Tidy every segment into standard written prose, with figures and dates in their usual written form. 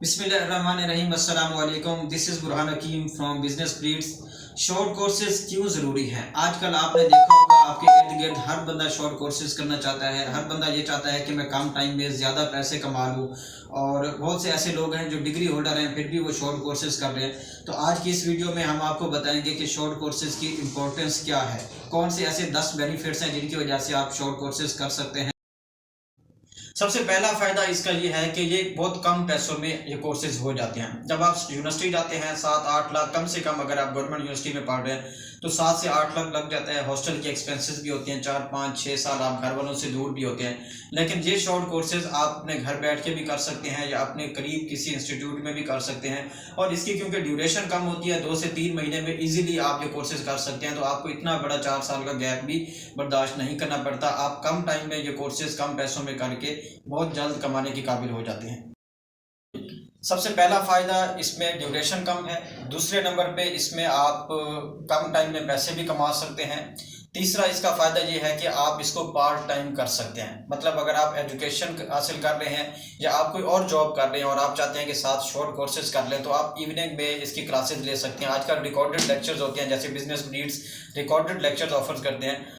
बिस्मिल्लाहिर्रहमानिर्रहीम अस्सलाम वालेकुम। This is Burhan Hakim from business breeds. Short courses क्यों ज़रूरी हैं? आजकल आपने देखा होगा आपके इर्द गिर्द हर बंदा शॉर्ट कोर्सेज करना चाहता है। हर बंदा ये चाहता है कि मैं कम टाइम में ज़्यादा पैसे कमा लूँ, और बहुत से ऐसे लोग हैं जो डिग्री होल्डर हैं फिर भी वो शॉर्ट कोर्सेज कर रहे हैं। तो आज की इस वीडियो में हम आपको बताएंगे कि शॉर्ट कोर्सेज की इम्पोर्टेंस क्या है, कौन से ऐसे 10 बेनिफिट्स हैं जिनकी वजह से आप शॉर्ट कोर्सेज कर सकते हैं। सबसे पहला फ़ायदा इसका ये है कि ये बहुत कम पैसों में ये कोर्सेज हो जाते हैं। जब आप यूनिवर्सिटी जाते हैं 7-8 लाख कम से कम, अगर आप गवर्नमेंट यूनिवर्सिटी में पढ़ रहे हैं तो 7 से 8 लाख लग जाता है। हॉस्टल की एक्सपेंसेस भी होते हैं, 4-5-6 साल आप घर वालों से दूर भी होते हैं। लेकिन ये शॉर्ट कोर्सेज आप अपने घर बैठ के भी कर सकते हैं या अपने करीब किसी इंस्टीट्यूट में भी कर सकते हैं। और इसकी क्योंकि ड्यूरेशन कम होती है, 2 से 3 महीने में ईजिली आप ये कोर्सेज कर सकते हैं, तो आपको इतना बड़ा 4 साल का गैप भी बर्दाश्त नहीं करना पड़ता। आप कम टाइम में ये कोर्सेज कम पैसों में करके बहुत जल्द कमाने के काबिल हो जाते हैं। सबसे पहला फ़ायदा इसमें ड्यूरेशन कम है। दूसरे नंबर पे इसमें आप कम टाइम में पैसे भी कमा सकते हैं। तीसरा इसका फ़ायदा ये है कि आप इसको पार्ट टाइम कर सकते हैं। मतलब अगर आप एजुकेशन हासिल कर रहे हैं या आप कोई और जॉब कर रहे हैं और आप चाहते हैं कि साथ शॉर्ट कोर्सेज कर लें, तो आप इवनिंग में इसकी क्लासेस ले सकते हैं। आजकल रिकॉर्डेड लेक्चर्स होते हैं, जैसे business breeds recorded lectures offer करते हैं।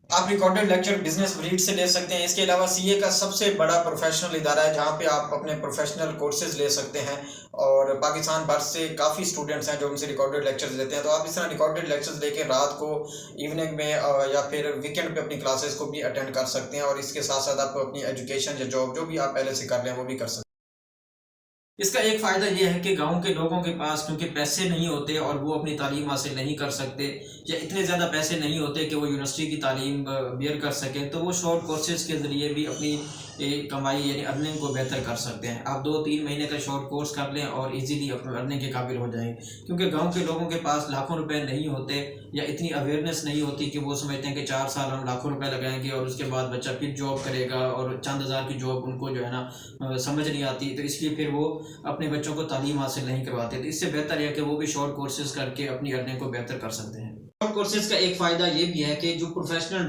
आप रिकॉर्डेड लेक्चर बिजनेस ब्रीड से ले सकते हैं। इसके अलावा सीए का सबसे बड़ा प्रोफेशनल इदारा है जहाँ पे आप अपने प्रोफेशनल कोर्सेज ले सकते हैं, और पाकिस्तान भर से काफ़ी स्टूडेंट्स हैं जो उनसे रिकॉर्डेड लेक्चर्स लेते हैं। तो आप इस तरह रिकॉर्डेड लेक्चर्स लेके रात को इवनिंग में या फिर वीकेंड पे अपनी क्लासेस को भी अटेंड कर सकते हैं, और इसके साथ साथ आप अपनी एजुकेशन या जॉब जो भी आप पहले से कर रहे हैं वो भी कर सकते हैं। इसका एक फ़ायदा ये है कि गांव के लोगों के पास क्योंकि पैसे नहीं होते और वो अपनी तालीम हासिल नहीं कर सकते, या इतने ज़्यादा पैसे नहीं होते कि वो यूनिवर्सिटी की तालीम बेयर कर सकें, तो वो शॉर्ट कोर्सेज के ज़रिए भी अपनी कमाई यानी अर्निंग को बेहतर कर सकते हैं। आप 2-3 महीने का शॉर्ट कोर्स कर लें और इजीली अपने अर्निंग के काबिल हो जाएंगे, क्योंकि गांव के लोगों के पास लाखों रुपए नहीं होते या इतनी अवेयरनेस नहीं होती कि वो समझते हैं कि 4 साल हम लाखों रुपए लगाएंगे और उसके बाद बच्चा फिर जॉब करेगा, और चंद हज़ार की जॉब उनको जो है ना समझ नहीं आती, तो इसलिए फिर वो अपने बच्चों को तालीम हासिल नहीं करवाते। तो इससे बेहतर है कि वो भी शॉर्ट कोर्सेज करके अपनी अर्निंग को बेहतर कर सकते हैं। शॉर्ट कोर्सेज का एक फ़ायदा ये भी है कि जो प्रोफेशनल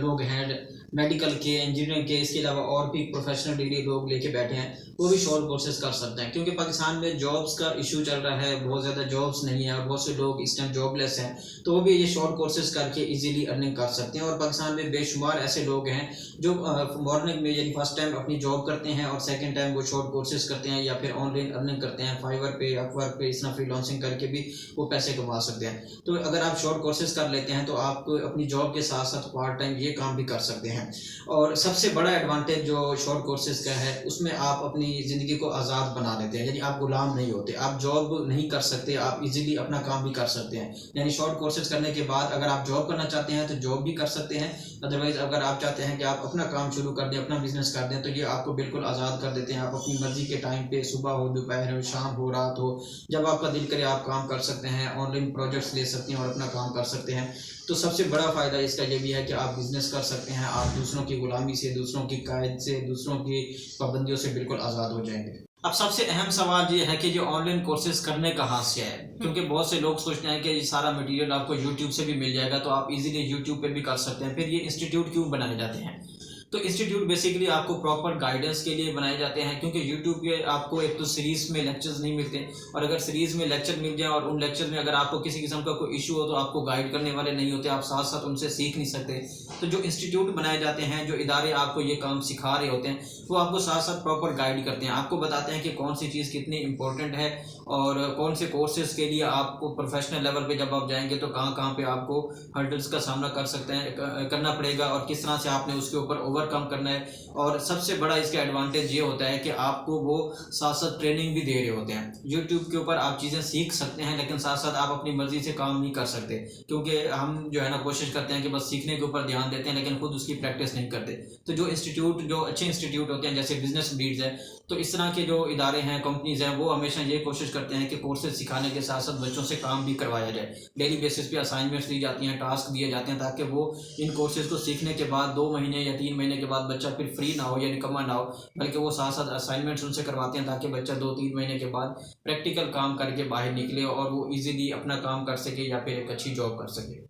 लोग हैं मेडिकल के, इंजीनियरिंग के, इसके अलावा और भी प्रोफेशनल डिग्री लोग लेके बैठे हैं, वो भी शॉर्ट कोर्सेज कर सकते हैं। क्योंकि पाकिस्तान में जॉब्स का इशू चल रहा है, बहुत ज़्यादा जॉब्स नहीं है और बहुत से लोग इस टाइम जॉबलेस हैं, तो वो भी ये शॉर्ट कोर्सेज करके इजीली अर्निंग कर सकते हैं। और पाकिस्तान में बेशुमार ऐसे लोग हैं जो मॉर्निंग में यानी फर्स्ट टाइम अपनी जॉब करते हैं और सेकंड टाइम वो शॉर्ट कोर्सेज करते हैं या फिर ऑनलाइन अर्निंग करते हैं, फाइवर पे, अपवर्क पे, इस तरह फ्रीलांसिंग करके भी वो पैसे कमा सकते हैं। तो अगर आप शॉर्ट कोर्सेज कर लेते हैं तो आप अपनी जॉब के साथ साथ पार्ट टाइम ये काम भी कर सकते हैं। और सबसे बड़ा एडवांटेज जो शॉर्ट कोर्सेज का है, उसमें आप अपनी ज़िंदगी को आज़ाद बना लेते हैं, यानी आप गुलाम नहीं होते, आप जॉब नहीं कर सकते, आप इजीली अपना काम भी कर सकते हैं। यानी शॉर्ट कोर्सेज करने के बाद अगर आप जॉब करना चाहते हैं तो जॉब भी कर सकते हैं, अदरवाइज़ अगर आप चाहते हैं कि आप अपना काम शुरू कर दें, अपना बिजनेस कर दें, तो ये आपको बिल्कुल आज़ाद कर देते हैं। आप अपनी मर्ज़ी के टाइम पे, सुबह हो, दोपहर हो, शाम हो, रात हो, जब आपका दिल करे आप काम कर सकते हैं, ऑनलाइन प्रोजेक्ट्स ले सकते हैं और अपना काम कर सकते हैं। तो सबसे बड़ा फ़ायदा इसका ये भी है कि आप बिज़नेस कर सकते हैं, आप दूसरों की गुलामी से, दूसरों की कैद से, दूसरों की पाबंदियों से बिल्कुल आज़ाद हो जाएंगे। अब सबसे अहम सवाल ये है कि ये ऑनलाइन कोर्सेज करने कहाँ से है, क्योंकि बहुत से लोग सोचते हैं कि ये सारा मटेरियल आपको यूट्यूब से भी मिल जाएगा, तो आप इजीली यूट्यूब पे भी कर सकते हैं। फिर ये इंस्टीट्यूट क्यों बनाए जाते हैं? तो इंस्टीट्यूट बेसिकली आपको प्रॉपर गाइडेंस के लिए बनाए जाते हैं, क्योंकि यूट्यूब पे आपको एक तो सीरीज़ में लेक्चर्स नहीं मिलते, और अगर सीरीज़ में लेक्चर मिल जाए और उन लेक्चर में अगर आपको किसी किस्म का कोई इशू हो तो आपको गाइड करने वाले नहीं होते, आप साथ साथ उनसे सीख नहीं सकते। तो जो इंस्टीट्यूट बनाए जाते हैं, जो इदारे आपको ये काम सिखा रहे होते हैं, वो आपको साथ साथ प्रॉपर गाइड करते हैं, आपको बताते हैं कि कौन सी चीज़ कितनी इंपॉर्टेंट है और कौन से कोर्सेज के लिए आपको प्रोफेशनल लेवल पे जब आप जाएंगे तो कहाँ कहाँ पे आपको हर्डल्स का सामना कर सकते हैं करना पड़ेगा और किस तरह से आपने उसके ऊपर ओवरकम करना है। और सबसे बड़ा इसका एडवांटेज ये होता है कि आपको वो साथ साथ ट्रेनिंग भी दे रहे होते हैं। यूट्यूब के ऊपर आप चीज़ें सीख सकते हैं, लेकिन साथ साथ आप अपनी मर्जी से काम नहीं कर सकते, क्योंकि हम जो है ना कोशिश करते हैं कि बस सीखने के ऊपर ध्यान देते हैं लेकिन खुद उसकी प्रैक्टिस नहीं करते। तो जो इंस्टीट्यूट, जो अच्छे इंस्टीट्यूट होते हैं जैसे बिजनेस ब्रीड्स है, तो इस तरह के जो इदारे हैं, कंपनीज हैं, वो हमेशा ये कोशिश करते हैं कि कोर्सेज सिखाने के साथ साथ बच्चों से काम भी करवाया जाए। डेली बेसिस पे असाइनमेंट्स दी जाती हैं, टास्क दिए जाते हैं, ताकि वो इन कोर्सेज को सीखने के बाद 2 महीने या 3 महीने के बाद बच्चा फिर फ्री ना हो या निकम्मा ना हो, बल्कि वो साथ साथ असाइनमेंट्स उनसे करवाते हैं ताकि बच्चा 2-3 महीने के बाद प्रैक्टिकल काम करके बाहर निकले और वो ईजिली अपना काम कर सके या फिर एक अच्छी जॉब कर सके।